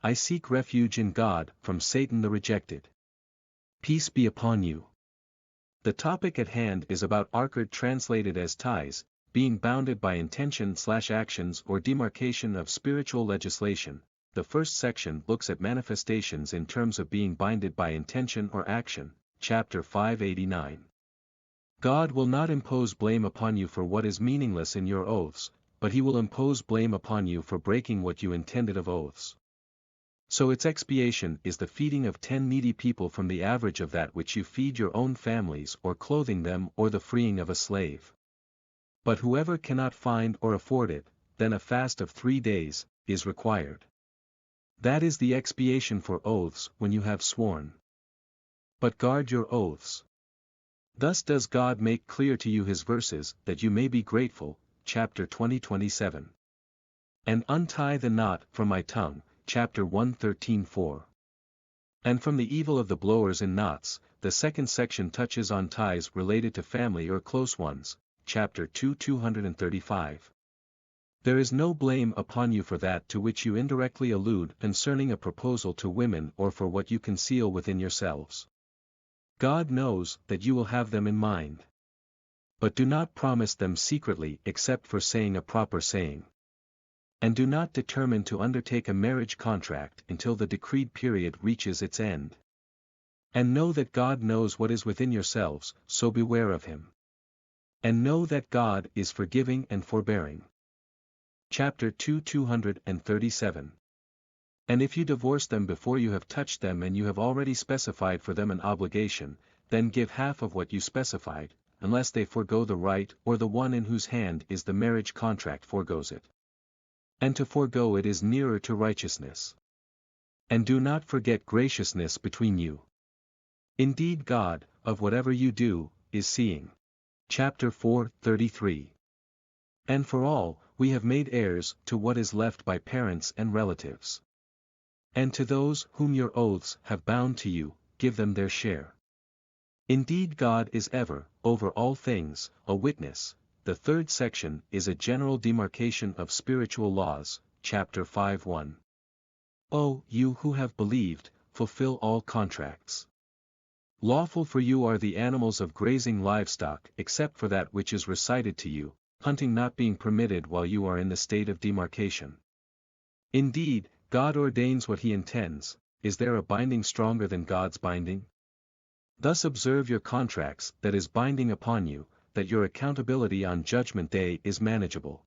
I seek refuge in God from Satan the rejected. Peace be upon you. The topic at hand is about Aqqad, translated as ties, being bounded by intention/actions or demarcation of spiritual legislation. The first section looks at manifestations in terms of being binded by intention or action, chapter 589. God will not impose blame upon you for what is meaningless in your oaths, but he will impose blame upon you for breaking what you intended of oaths. So its expiation is the feeding of 10 needy people from the average of that which you feed your own families, or clothing them, or the freeing of a slave. But whoever cannot find or afford it, then a fast of 3 days is required. That is the expiation for oaths when you have sworn. But guard your oaths. Thus does God make clear to you his verses, that you may be grateful, chapter 20:27. And untie the knot from my tongue, chapter 1:13-4. And from the evil of the blowers in knots, the second section touches on ties related to family or close ones, chapter 2:235. There is no blame upon you for that to which you indirectly allude concerning a proposal to women or for what you conceal within yourselves. God knows that you will have them in mind. But do not promise them secretly except for saying a proper saying. And do not determine to undertake a marriage contract until the decreed period reaches its end. And know that God knows what is within yourselves, so beware of him. And know that God is forgiving and forbearing. Chapter 2:237. And if you divorce them before you have touched them and you have already specified for them an obligation, then give half of what you specified, unless they forego the right or the one in whose hand is the marriage contract forgoes it. And to forego it is nearer to righteousness. And do not forget graciousness between you. Indeed God, of whatever you do, is seeing. Chapter 4:33. And for all, we have made heirs to what is left by parents and relatives. And to those whom your oaths have bound to you, give them their share. Indeed God is ever, over all things, a witness. The third section is a general demarcation of spiritual laws, chapter 5:1. O you who have believed, fulfill all contracts. Lawful for you are the animals of grazing livestock except for that which is recited to you, hunting not being permitted while you are in the state of demarcation. Indeed, God ordains what he intends. Is there a binding stronger than God's binding? Thus observe your contracts that is binding upon you, that your accountability on Judgment Day is manageable.